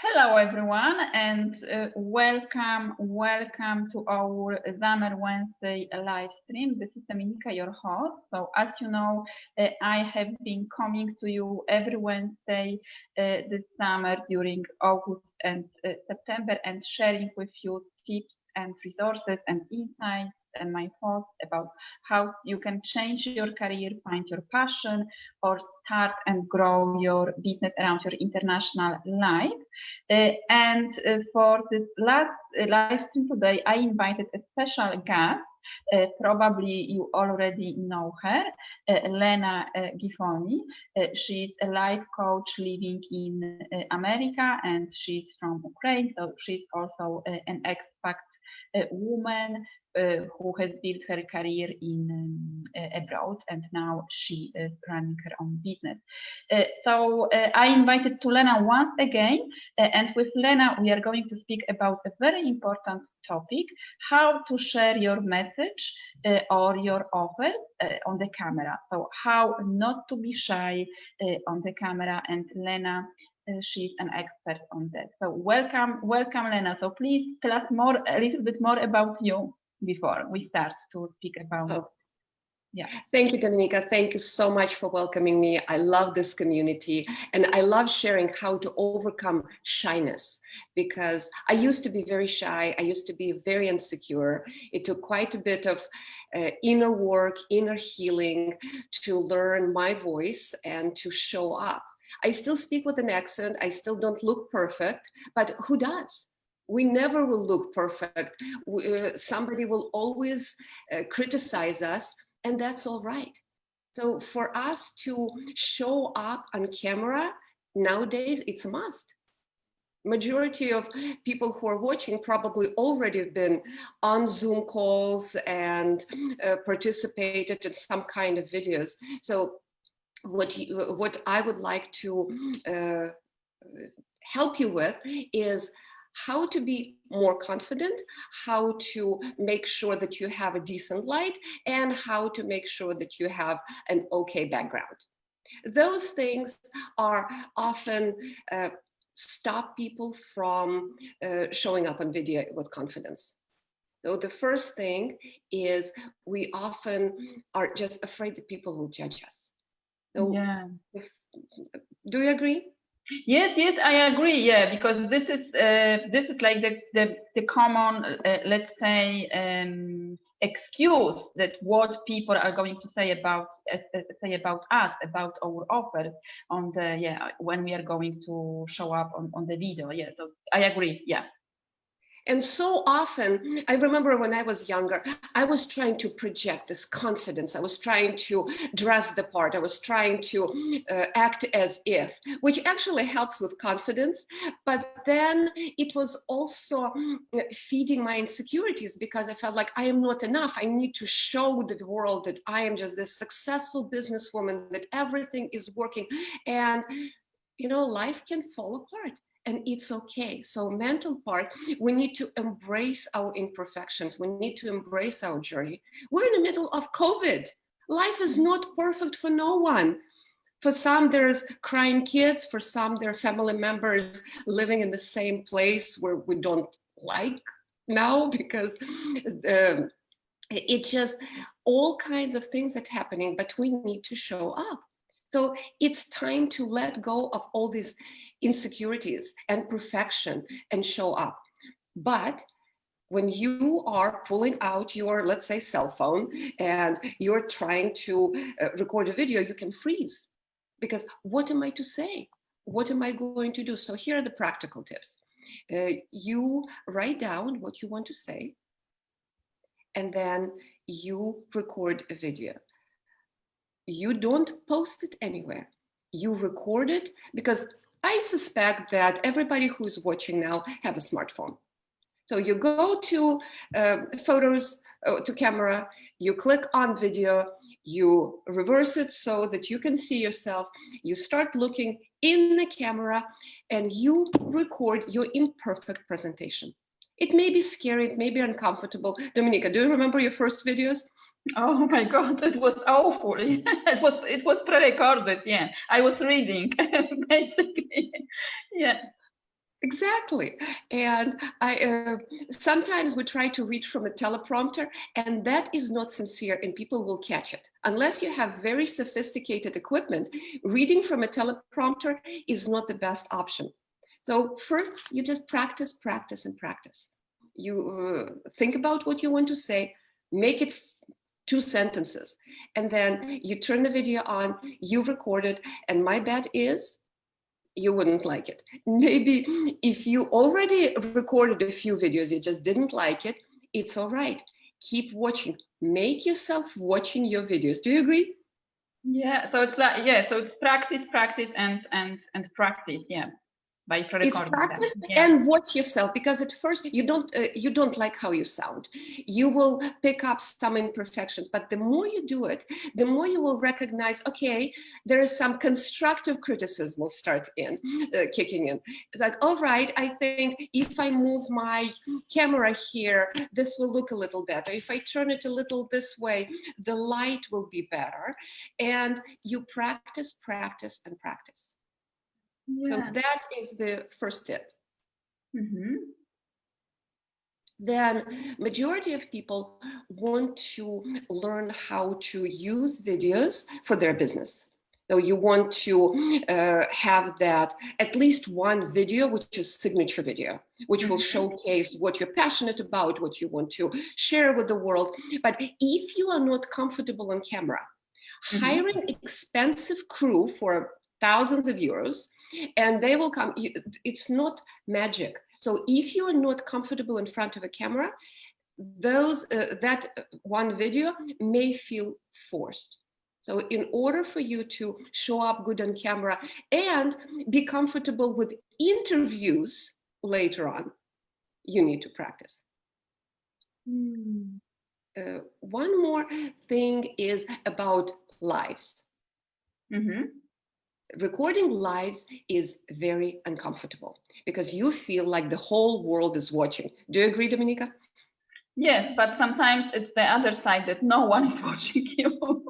Hello everyone, and welcome to our Summer Wednesday live stream. This is Dominika, your host. So as you know, I have been coming to you every Wednesday this summer during August and September and sharing with you tips and resources and insights and my thoughts about how you can change your career, find your passion, or start and grow your business around your international life. For this last live stream today, I invited a special guest. Probably you already know her, Lena Giffoni. She's a life coach living in America, and she's from Ukraine, so she's also an expat woman who has built her career in abroad, and now she is running her own business. So I invited to Lena once again, and with Lena we are going to speak about a very important topic: how to share your message or your offer on the camera. So how not to be shy on the camera, and Lena, she's an expert on that. So welcome, Lena. So please tell us a little bit more about you before we start to speak about. Yeah. Thank you, Dominika. Thank you so much for welcoming me. I love this community, and I love sharing how to overcome shyness, because I used to be very shy. I used to be very insecure. It took quite a bit of inner work, inner healing to learn my voice and to show up. I still speak with an accent. I still don't look perfect, but who does? We never will look perfect. Somebody will always criticize us, and that's all right. So for us to show up on camera nowadays, it's a must. Majority of people who are watching probably already have been on Zoom calls and participated in some kind of videos. So what I would like to help you with is how to be more confident, how to make sure that you have a decent light, and how to make sure that you have an okay background. Those things are often stop people from showing up on video with confidence. So the first thing is we often are just afraid that people will judge us. So yeah. Do you agree? Yes, I agree. Yeah, because this is like the common, let's say, excuse that what people are going to say about us, about our offers on the when we are going to show up on the video. Yeah, so I agree. Yeah. And so often, I remember when I was younger, I was trying to project this confidence. I was trying to dress the part. I was trying to act as if, which actually helps with confidence. But then it was also feeding my insecurities, because I felt like I am not enough. I need to show the world that I am just this successful businesswoman, that everything is working. And, you know, life can fall apart. And it's okay. So mental part, we need to embrace our imperfections. We need to embrace our journey. We're in the middle of COVID. Life is not perfect for no one. For some, there's crying kids. For some, there are family members living in the same place where we don't like now, because it's just all kinds of things that are happening, but we need to show up. So it's time to let go of all these insecurities and perfection and show up. But when you are pulling out your, let's say, cell phone and you're trying to record a video, you can freeze, because what am I to say? What am I going to do? So here are the practical tips. You write down what you want to say, and then you record a video. You don't post it anywhere. You record it, because I suspect that everybody who's watching now have a smartphone. So you go to photos, to camera, you click on video, you reverse it so that you can see yourself, you start looking in the camera, and you record your imperfect presentation. It may be scary, it may be uncomfortable. Dominika, do you remember your first videos? Oh my God, it was awful. It was pre-recorded. Yeah, I was reading basically. Yeah. Exactly. And I sometimes we try to read from a teleprompter, and that is not sincere, and people will catch it. Unless you have very sophisticated equipment, reading from a teleprompter is not the best option. So first, you just practice, practice, and practice. You think about what you want to say, make it 2 sentences, and then you turn the video on, you record it, and my bet is you wouldn't like it. Maybe if you already recorded a few videos, you just didn't like it, it's all right. Keep watching. Make yourself watching your videos. Do you agree? Yeah, so it's like, yeah, so it's practice, practice, and practice, yeah, by recording It's practice them. Yeah. and watch yourself, because at first you don't like how you sound. You will pick up some imperfections, but the more you do it, the more you will recognize, okay, there is some constructive criticism will start kicking in. It's like, all right, I think if I move my camera here, this will look a little better. If I turn it a little this way, the light will be better. And you practice, practice, and practice. So Yeah. that is the first tip. Mm-hmm. Then majority of people want to learn how to use videos for their business. So you want to have that at least one video, which is signature video, which will showcase what you're passionate about, what you want to share with the world. But if you are not comfortable on camera, hiring expensive crew for thousands of euros, and they will come. It's not magic. So if you are not comfortable in front of a camera, that one video may feel forced. So in order for you to show up good on camera and be comfortable with interviews later on, you need to practice. One more thing is about lives. Recording lives is very uncomfortable because you feel like the whole world is watching. Do you agree, Dominika? Yes, but sometimes it's the other side that no one is watching you.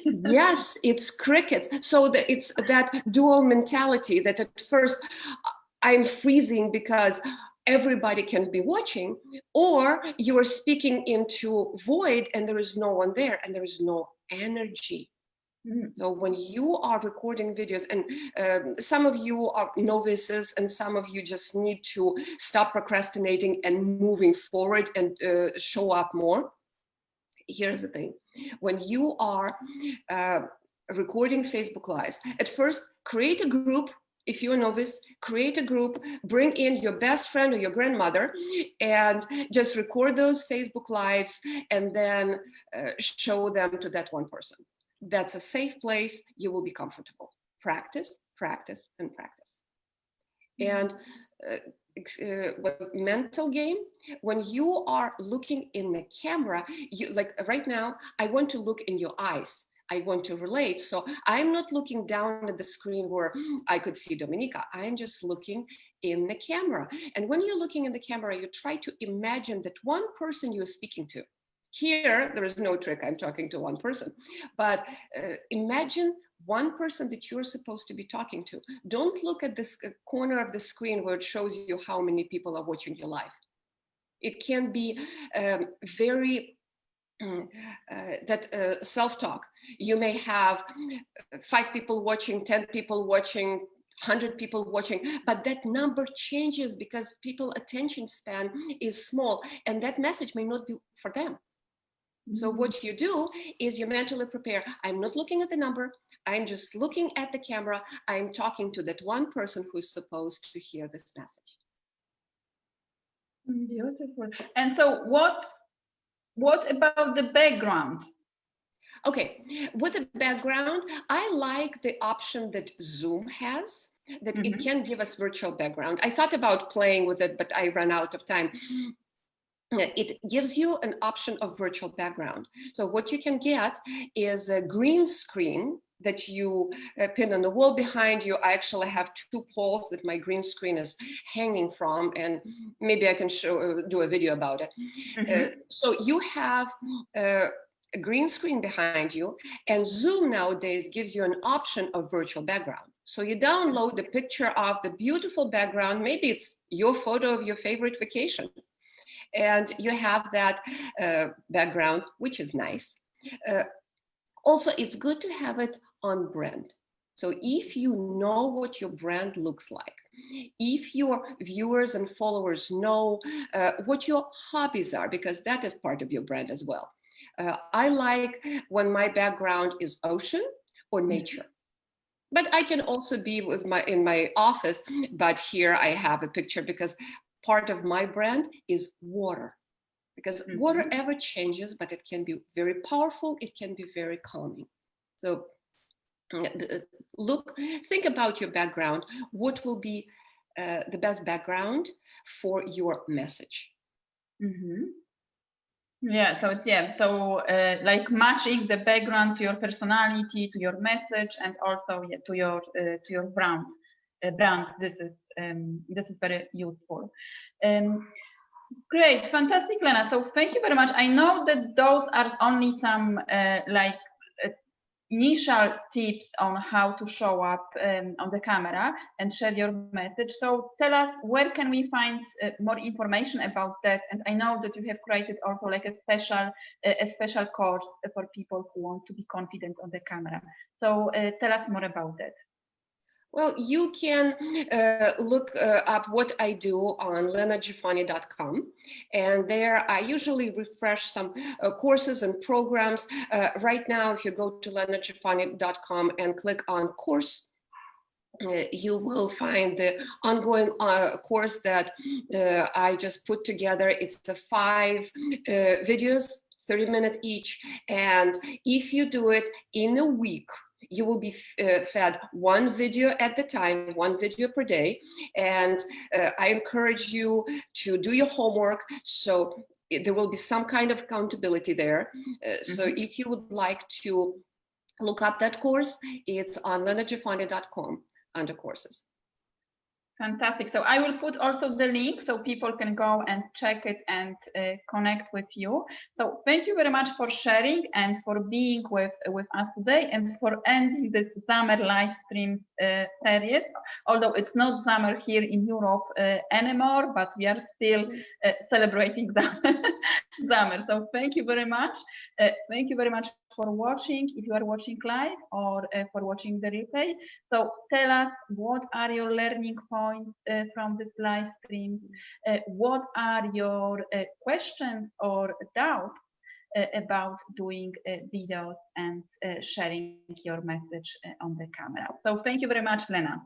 Yes, it's crickets. So it's that dual mentality that at first I'm freezing because everybody can be watching, or you are speaking into void and there is no one there and there is no energy. So when you are recording videos, and some of you are novices and some of you just need to stop procrastinating and moving forward and show up more. Here's the thing. When you are recording Facebook Lives, at first create a group. If you're a novice, create a group, bring in your best friend or your grandmother and just record those Facebook Lives and then show them to that one person. That's a safe place. You will be comfortable. Practice, practice, and practice. And mental game, when you are looking in the camera, you, like right now, I want to look in your eyes. I want to relate. So I'm not looking down at the screen where I could see Dominika. I'm just looking in the camera. And when you're looking in the camera, you try to imagine that one person you're speaking to. Here, there is no trick, I'm talking to one person, but imagine one person that you're supposed to be talking to. Don't look at this corner of the screen where it shows you how many people are watching your live. It can be very self-talk. You may have 5 people watching, 10 people watching, 100 people watching, but that number changes because people's attention span is small and that message may not be for them. So what you do is you mentally prepare. I'm not looking at the number. I'm just looking at the camera. I'm talking to that one person who's supposed to hear this message. Beautiful. And so what about the background? Okay, with the background, I like the option that Zoom has, that it can give us virtual background. I thought about playing with it, but I ran out of time. It gives you an option of virtual background. So what you can get is a green screen that you pin on the wall behind you. I actually have 2 poles that my green screen is hanging from, and maybe I can do a video about it. So you have a green screen behind you, and Zoom nowadays gives you an option of virtual background. So you download the picture of the beautiful background. Maybe it's your photo of your favorite vacation. And you have that background, which is nice. Also, it's good to have it on brand. So if you know what your brand looks like, if your viewers and followers know what your hobbies are, because that is part of your brand as well. I like when my background is ocean or nature. But I can also be in my office, but here I have a picture because part of my brand is water. Because water ever changes, but it can be very powerful, it can be very calming. So think about your background. What will be the best background for your message? Yeah, so like matching the background to your personality, to your message, and also to your brand. This is very useful. Great, fantastic, Lena. So thank you very much. I know that those are only some initial tips on how to show up on the camera and share your message. So tell us, where can we find more information about that? And I know that you have created also like a special course for people who want to be confident on the camera. So tell us more about that. Well, you can look up what I do on lenagiffoni.com, and there I usually refresh some courses and programs. Right now, if you go to lenagiffoni.com and click on course, you will find the ongoing course that I just put together. It's the 5 videos, 30 minutes each, and if you do it in a week, you will be fed 1 video at the time, 1 video per day. And I encourage you to do your homework. So there will be some kind of accountability there. So if you would like to look up that course, it's on lenagiffoni.com under courses. Fantastic. So I will put also the link so people can go and check it and connect with you. So thank you very much for sharing and for being with us today and for ending this summer live stream series. Although it's not summer here in Europe anymore, but we are still celebrating summer. So thank you very much. Thank you very much for watching, if you are watching live or for watching the replay. So tell us, what are your learning points from this live stream? What are your questions or doubts about doing videos and sharing your message on the camera? So thank you very much, Lena.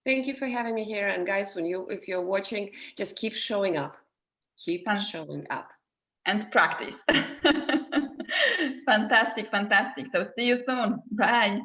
Thank you for having me here. And guys, if you're watching, just keep showing up. Keep showing up. And practice. Fantastic, fantastic. So see you soon. Bye.